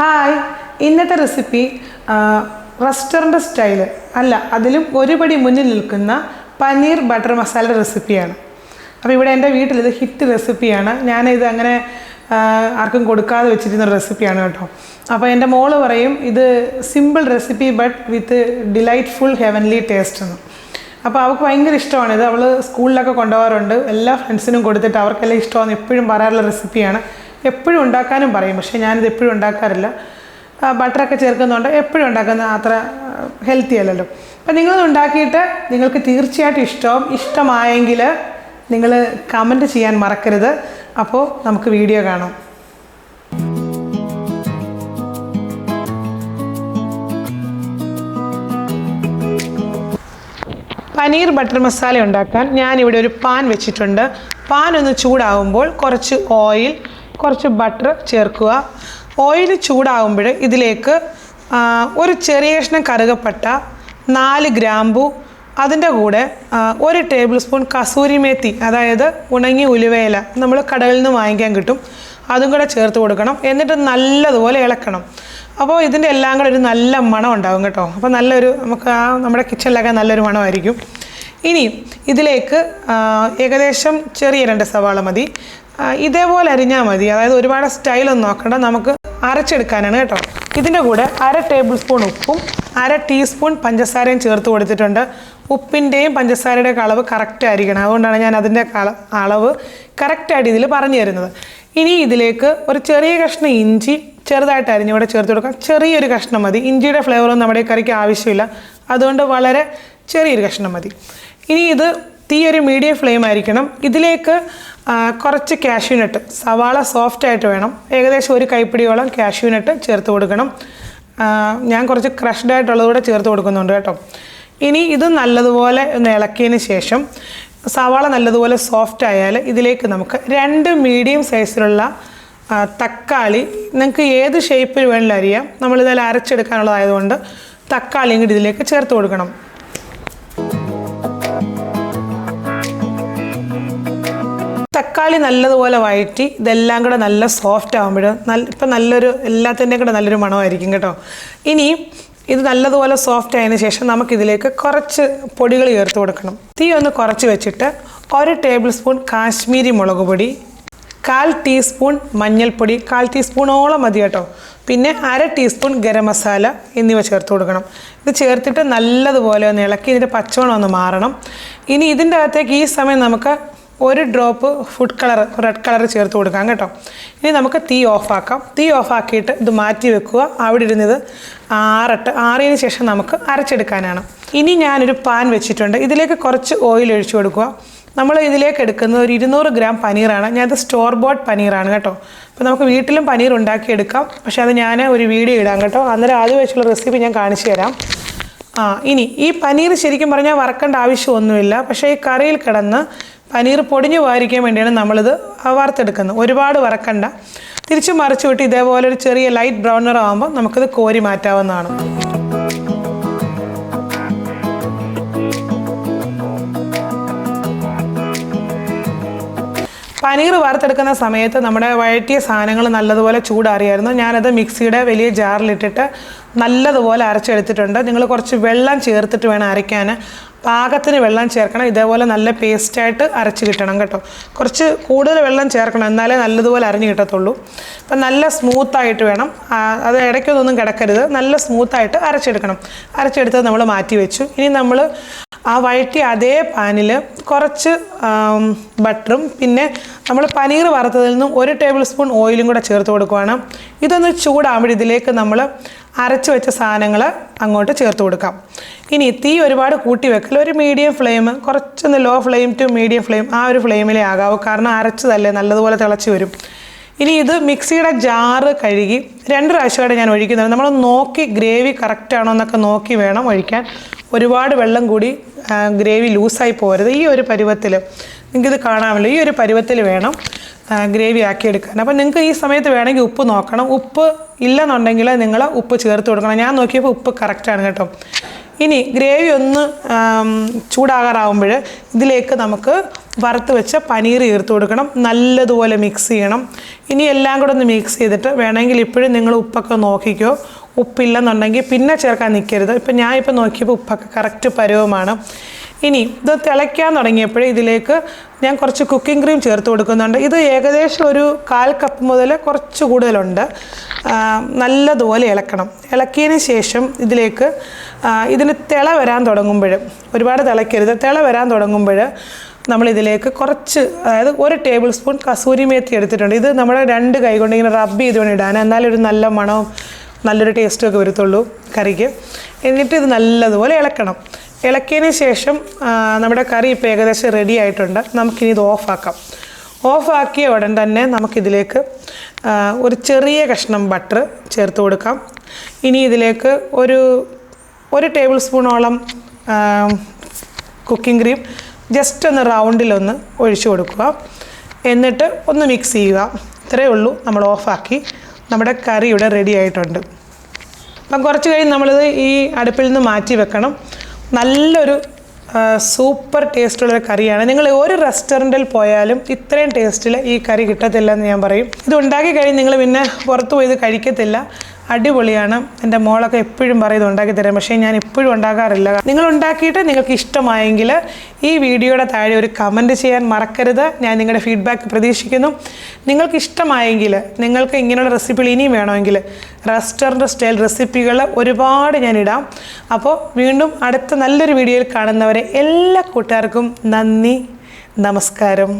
Hi, ഇന്നത്തെ recipe restaurant style അല്ല, അതിലും ഒരുപടി മുന്നിൽ നിൽക്കുന്ന പനീർ ബട്ടർ മസാല റെസിപ്പിയാണ്. അപ്പോൾ ഇവിടെ എൻ്റെ വീട്ടിൽ ഇത് ഹിറ്റ് റെസിപ്പിയാണ്. ഞാനിത് അങ്ങനെ ആർക്കും കൊടുക്കാതെ വെച്ചിരുന്ന റെസിപ്പിയാണ് കേട്ടോ. അപ്പോൾ എൻ്റെ മോള് പറയും ഇത് simple recipe but with delightful heavenly taste എന്ന്. അപ്പോൾ അവൾക്ക് ഭയങ്കര ഇഷ്ടമാണിത്. അവൾ സ്കൂളിലൊക്കെ കൊണ്ടുപോകാറുണ്ട്. എല്ലാ ഫ്രണ്ട്സിനും കൊടുത്തിട്ട് അവർക്കെല്ലാം ഇഷ്ടമാണെന്ന് എപ്പോഴും പറയാറുള്ള റെസിപ്പിയാണ്. എപ്പോഴും ഉണ്ടാക്കാനും പറയും, പക്ഷേ ഞാനിത് എപ്പോഴും ഉണ്ടാക്കാറില്ല. ബട്ടറൊക്കെ ചേർക്കുന്നുണ്ട്, എപ്പോഴും ഉണ്ടാക്കുന്ന അത്ര ഹെൽത്തി അല്ലല്ലോ. അപ്പോൾ നിങ്ങളിത് ഉണ്ടാക്കിയിട്ട് നിങ്ങൾക്ക് തീർച്ചയായിട്ടും ഇഷ്ടമായെങ്കിൽ നിങ്ങൾ കമൻറ്റ് ചെയ്യാൻ മറക്കരുത്. അപ്പോൾ നമുക്ക് വീഡിയോ കാണാം. പനീർ ബട്ടർ മസാല ഉണ്ടാക്കാൻ ഞാനിവിടെ ഒരു പാൻ വെച്ചിട്ടുണ്ട്. പാൻ ഒന്ന് ചൂടാകുമ്പോൾ കുറച്ച് ഓയിൽ, കുറച്ച് ബട്ടർ ചേർക്കുക. ഓയിൽ ചൂടാകുമ്പോൾ ഇതിലേക്ക് ഒരു ചെറിയ കഷ്ണം കറുകപ്പട്ട, 4 ഗ്രാമ്പു, അതിൻ്റെ കൂടെ 1 ടേബിൾ സ്പൂൺ കസൂരി മേത്തി, അതായത് ഉണങ്ങിയ ഉലുവയില, നമ്മൾ കടകളിൽ നിന്ന് വാങ്ങിക്കാൻ കിട്ടും, അതും കൂടെ ചേർത്ത് കൊടുക്കണം. എന്നിട്ട് നല്ലതുപോലെ ഇളക്കണം. അപ്പോൾ ഇതിൻ്റെ എല്ലാം കൂടെ ഒരു നല്ല മണം ഉണ്ടാകും കേട്ടോ. അപ്പോൾ നല്ലൊരു നമുക്ക് നമ്മുടെ കിച്ചണിലൊക്കെ നല്ലൊരു മണമായിരിക്കും. ഇനി ഇതിലേക്ക് ഏകദേശം ചെറിയ 2 സവാള മതി. ഇതേപോലെ അരിഞ്ഞാൽ മതി, അതായത് ഒരുപാട് സ്റ്റൈലൊന്നും നോക്കണ്ട, നമുക്ക് അരച്ചെടുക്കാനാണ് കേട്ടോ. ഇതിൻ്റെ കൂടെ 1/2 ടേബിൾ സ്പൂൺ ഉപ്പും 1/2 ടീസ്പൂൺ പഞ്ചസാരയും ചേർത്ത് കൊടുത്തിട്ടുണ്ട്. ഉപ്പിൻ്റെയും പഞ്ചസാരയുടെയൊക്കെ അളവ് കറക്റ്റ് ആയിരിക്കണം, അതുകൊണ്ടാണ് ഞാൻ അതിൻ്റെ അളവ് കറക്റ്റായിട്ട് ഇതിൽ പറഞ്ഞു തരുന്നത്. ഇനി ഇതിലേക്ക് ഒരു ചെറിയ കഷ്ണം ഇഞ്ചി ചെറുതായിട്ട് അരിഞ്ഞ് ഇവിടെ ചേർത്ത് കൊടുക്കാം. ചെറിയൊരു കഷ്ണം മതി, ഇഞ്ചിയുടെ ഫ്ലേവറൊന്നും നമ്മുടെ കറിക്ക് ആവശ്യമില്ല, അതുകൊണ്ട് വളരെ ചെറിയൊരു കഷ്ണം മതി. ഇനി ഇത് തീ ഒരു മീഡിയം ഫ്ലെയിം ആയിരിക്കണം. ഇതിലേക്ക് കുറച്ച് കാഷ്യൂ നട്ട്, സവാള സോഫ്റ്റായിട്ട് വേണം, ഏകദേശം 1 കൈപ്പിടിയോളം കാഷ്യൂ നട്ട് ചേർത്ത് കൊടുക്കണം. ഞാൻ കുറച്ച് ക്രഷ്ഡ് ആയിട്ടുള്ളത് കൂടെ ചേർത്ത് കൊടുക്കുന്നുണ്ട് കേട്ടോ. ഇനി ഇത് നല്ലതുപോലെ ഒന്ന് ഇളക്കിയതിന് ശേഷം സവാള നല്ലതുപോലെ സോഫ്റ്റ് ആയാൽ ഇതിലേക്ക് നമുക്ക് 2 മീഡിയം സൈസിലുള്ള തക്കാളി, നിങ്ങൾക്ക് ഏത് ഷേപ്പിൽ വേണമെങ്കിലും അരിയാം, നമ്മളിതെല്ലാം അരച്ചെടുക്കാനുള്ളതായതുകൊണ്ട് തക്കാളി ഇങ്ങോട്ട് ഇതിലേക്ക് ചേർത്ത് കൊടുക്കണം. തക്കാളി നല്ലതുപോലെ വഴറ്റി ഇതെല്ലാം കൂടെ നല്ല സോഫ്റ്റ് ആകുമ്പോൾ ഇപ്പം നല്ലൊരു എല്ലാത്തിൻ്റെയും കൂടെ നല്ലൊരു മണമായിരിക്കും കേട്ടോ. ഇനി ഇത് നല്ലതുപോലെ സോഫ്റ്റ് ആയതിനു ശേഷം നമുക്കിതിലേക്ക് കുറച്ച് പൊടികൾ ചേർത്ത് കൊടുക്കണം. തീ ഒന്ന് കുറച്ച് വെച്ചിട്ട് 1 ടേബിൾ സ്പൂൺ കാശ്മീരി മുളക് പൊടി, 1/4 ടീസ്പൂൺ മഞ്ഞൾപ്പൊടി, 1/4 ടീസ്പൂണോളം മതി കേട്ടോ, പിന്നെ 1/2 ടീസ്പൂൺ ഗരം മസാല എന്നിവ ചേർത്ത് കൊടുക്കണം. ഇത് ചേർത്തിട്ട് നല്ലതുപോലെ ഒന്ന് ഇളക്കി ഇതിൻ്റെ പച്ചമണം ഒന്ന് മാറണം. ഇനി ഇതിൻ്റെ അകത്തേക്ക് ഈ സമയം നമുക്ക് 1 drop food colour, red colour ചേർത്ത് കൊടുക്കാം കേട്ടോ. ഇനി നമുക്ക് തീ ഓഫാക്കാം. തീ ഓഫാക്കിയിട്ട് ഇത് മാറ്റി വെക്കുക. അവിടെ ഇരുന്നത് ആറിയതിന് ശേഷം നമുക്ക് അരച്ചെടുക്കാനാണ്. ഇനി ഞാനൊരു പാൻ വെച്ചിട്ടുണ്ട്. ഇതിലേക്ക് കുറച്ച് ഓയിൽ ഒഴിച്ചു കൊടുക്കുക. നമ്മൾ ഇതിലേക്ക് എടുക്കുന്നത് ഒരു 200 ഗ്രാം പനീറാണ്. ഞാനത് സ്റ്റോർ ബോട്ട് പനീറാണ് കേട്ടോ. അപ്പോൾ നമുക്ക് വീട്ടിലും പനീർ ഉണ്ടാക്കിയെടുക്കാം, പക്ഷേ അത് ഞാൻ ഒരു വീഡിയോ ഇടാം കേട്ടോ. അന്നേരം അത് വെച്ചുള്ള റെസിപ്പി ഞാൻ കാണിച്ചു തരാം. ഇനി ഈ പനീർ ശരിക്കും പറഞ്ഞാൽ വറക്കേണ്ട ആവശ്യമൊന്നുമില്ല, പക്ഷേ ഈ കറിയിൽ കിടന്ന് പനീർ പൊടിഞ്ഞു പോകാതിരിക്കാൻ വേണ്ടിയാണ് നമ്മളിത് വറുത്തെടുക്കുന്നത്. ഒരുപാട് വറക്കണ്ട, തിരിച്ചു മറിച്ച് വിട്ട് ഇതേപോലെ ഒരു ചെറിയ ലൈറ്റ് ബ്രൗൺ നിറമാകുമ്പോൾ നമുക്കിത് കോരി മാറ്റാവുന്നതാണ്. പനീർ വറുത്തെടുക്കുന്ന സമയത്ത് നമ്മുടെ വഴറ്റിയ സാധനങ്ങൾ നല്ലതുപോലെ ചൂടാറിയായിരുന്നു. ഞാനത് മിക്സിയുടെ വലിയ ജാറിലിട്ടിട്ട് നല്ലതുപോലെ അരച്ചെടുത്തിട്ടുണ്ട്. നിങ്ങൾ കുറച്ച് വെള്ളം ചേർത്തിട്ട് വേണം അരയ്ക്കാൻ, പാകത്തിന് വെള്ളം ചേർക്കണം. ഇതേപോലെ നല്ല പേസ്റ്റായിട്ട് അരച്ച് കിട്ടണം കേട്ടോ. കുറച്ച് കൂടുതൽ വെള്ളം ചേർക്കണം, എന്നാലേ നല്ലതുപോലെ അരഞ്ഞ് കിട്ടത്തുള്ളൂ. അപ്പം നല്ല സ്മൂത്തായിട്ട് വേണം, അത് ഇടയ്ക്കൊന്നും കിടക്കരുത്, നല്ല സ്മൂത്തായിട്ട് അരച്ചെടുക്കണം. അരച്ചെടുത്തത് നമ്മൾ മാറ്റി വെച്ചു. ഇനി നമ്മൾ ആ വഴറ്റി അതേ പാനിൽ കുറച്ച് ബട്ടറും പിന്നെ നമ്മൾ പനീർ വറുത്തതിൽ നിന്നും 1 ടേബിൾ സ്പൂൺ ഓയിലും കൂടെ ചേർത്ത് കൊടുക്കുകയാണ്. ഇതൊന്ന് ചൂടാകുമ്പോൾ ഇതിലേക്ക് നമ്മൾ അരച്ച് വെച്ച സാധനങ്ങൾ അങ്ങോട്ട് ചേർത്ത് കൊടുക്കാം. ഇനി തീ ഒരുപാട് കൂട്ടി വെക്കൽ, ഒരു മീഡിയം ഫ്ലെയിം, കുറച്ചൊന്ന് low flame to medium flame, ആ ഒരു ഫ്ലെയിമിലേ ആകാവൂ, കാരണം അരച്ചതല്ലേ നല്ലതുപോലെ തിളച്ച് വരും. ഇനി ഇത് മിക്സിയുടെ ജാറ് കഴുകി 2 പ്രാവശ്യമായിട്ട് ഞാൻ ഒഴിക്കുന്നുണ്ട്. നമ്മൾ നോക്കി ഗ്രേവി കറക്റ്റാണോ എന്നൊക്കെ നോക്കി വേണം ഒഴിക്കാൻ. ഒരുപാട് വെള്ളം കൂടി ഗ്രേവി ലൂസായി പോകരുത്. ഈ ഒരു പരുവത്തിൽ നിങ്ങൾക്കിത് കാണാമല്ലോ, ഈ ഒരു പരുവത്തിൽ വേണം ഗ്രേവി ആക്കിയെടുക്കാൻ. അപ്പോൾ നിങ്ങൾക്ക് ഈ സമയത്ത് വേണമെങ്കിൽ ഉപ്പ് നോക്കണം. ഉപ്പ് ഇല്ലെന്നുണ്ടെങ്കിൽ നിങ്ങൾ ഉപ്പ് ചേർത്ത് കൊടുക്കണം. ഞാൻ നോക്കിയപ്പോൾ ഉപ്പ് കറക്റ്റാണ് കേട്ടോ. ഇനി ഗ്രേവി ഒന്ന് ചൂടാകാറാവുമ്പോൾ ഇതിലേക്ക് നമുക്ക് വറുത്ത് വെച്ച പനീർ ചേർത്ത് കൊടുക്കണം. നല്ലതുപോലെ മിക്സ് ചെയ്യണം. ഇനി എല്ലാം കൂടെ ഒന്ന് മിക്സ് ചെയ്തിട്ട് വേണമെങ്കിൽ ഇപ്പോഴും നിങ്ങൾ ഉപ്പൊക്കെ നോക്കിക്കോ. ഉപ്പില്ലെന്നുണ്ടെങ്കിൽ പിന്നെ ചേർക്കാൻ നിൽക്കരുത്. ഇപ്പം ഞാൻ നോക്കിയപ്പോൾ ഉപ്പൊക്കെ കറക്റ്റ് പരുവമാണ്. ഇനി ഇത് തിളയ്ക്കാൻ തുടങ്ങിയപ്പോൾ ഇതിലേക്ക് ഞാൻ കുറച്ച് കുക്കിംഗ് ക്രീം ചേർത്ത് കൊടുക്കുന്നുണ്ട്. ഇത് ഏകദേശം ഒരു 1/4 കപ്പ് മുതൽ കുറച്ച് കൂടുതലുണ്ട്. നല്ലതുപോലെ ഇളക്കണം. ഇളക്കിയതിന് ശേഷം ഇതിലേക്ക് ഇതിന് തിള വരാൻ തുടങ്ങുമ്പോൾ, ഒരുപാട് തിളയ്ക്കരുത്, തിള വരാൻ തുടങ്ങുമ്പോൾ നമ്മളിതിലേക്ക് കുറച്ച്, അതായത് 1 ടേബിൾ സ്പൂൺ കസൂരി മേത്തി എടുത്തിട്ടുണ്ട്. ഇത് നമ്മുടെ 2 കൈ കൊണ്ട് ഇങ്ങനെ റബ്ബ് ചെയ്ത് വേണം ഇടാൻ. എന്നാലൊരു നല്ല മണവും നല്ലൊരു ടേസ്റ്റും ഒക്കെ വരത്തുള്ളൂ കറിക്ക്. എന്നിട്ട് ഇത് നല്ലതുപോലെ ഇളക്കണം. ഇളക്കിയതിന് ശേഷം നമ്മുടെ കറി ഇപ്പോൾ ഏകദേശം റെഡി ആയിട്ടുണ്ട്. നമുക്കിനി ഇത് ഓഫാക്കാം. ഓഫാക്കിയ ഉടൻ തന്നെ നമുക്കിതിലേക്ക് ഒരു ചെറിയ കഷ്ണം ബട്ടർ ചേർത്ത് കൊടുക്കാം. ഇനി ഇതിലേക്ക് ഒരു ടേബിൾ സ്പൂണോളം കുക്കിംഗ് ക്രീം ജസ്റ്റ് ഒന്ന് റൗണ്ടിലൊന്ന് ഒഴിച്ചു കൊടുക്കുക. എന്നിട്ട് ഒന്ന് മിക്സ് ചെയ്യുക. ഇത്രയേ ഉള്ളൂ. നമ്മൾ ഓഫാക്കി. നമ്മുടെ കറി ഇവിടെ റെഡി ആയിട്ടുണ്ട്. അപ്പം കുറച്ച് കഴിഞ്ഞ് നമ്മളിത് ഈ അടുപ്പിൽ നിന്ന് മാറ്റി വെക്കണം. നല്ലൊരു സൂപ്പർ ടേസ്റ്റുള്ളൊരു കറിയാണ്. നിങ്ങൾ ഒരു റെസ്റ്റോറൻറ്റിൽ പോയാലും ഇത്രയും ടേസ്റ്റിൽ ഈ കറി കിട്ടത്തില്ല എന്ന് ഞാൻ പറയും. ഇത് ഉണ്ടാക്കി കഴിഞ്ഞ് നിങ്ങൾ പിന്നെ പുറത്ത് പോയി ഇത് കഴിക്കത്തില്ല. അടിപൊളിയാണ്. എൻ്റെ മോളൊക്കെ എപ്പോഴും പറയും ഇത് ഉണ്ടാക്കി തരാം. പക്ഷേ ഞാൻ എപ്പോഴും ഉണ്ടാക്കാറില്ല. നിങ്ങൾ ഉണ്ടാക്കിയിട്ട് നിങ്ങൾക്ക് ഇഷ്ടമായെങ്കിൽ ഈ വീഡിയോയുടെ താഴെ ഒരു കമൻറ്റ് ചെയ്യാൻ മറക്കരുത്. ഞാൻ നിങ്ങളുടെ ഫീഡ്ബാക്ക് പ്രതീക്ഷിക്കുന്നു. നിങ്ങൾക്ക് ഇഷ്ടമായെങ്കിൽ, നിങ്ങൾക്ക് ഇങ്ങനെയുള്ള റെസിപ്പികൾ ഇനിയും വേണമെങ്കിൽ റെസ്റ്റോറൻറ്റ് സ്റ്റൈൽ റെസിപ്പികൾ ഒരുപാട് ഞാൻ ഇടാം. അപ്പോൾ വീണ്ടും അടുത്ത നല്ലൊരു വീഡിയോയിൽ കാണുന്നവരെ എല്ലാ കൂട്ടുകാർക്കും നന്ദി, നമസ്കാരം.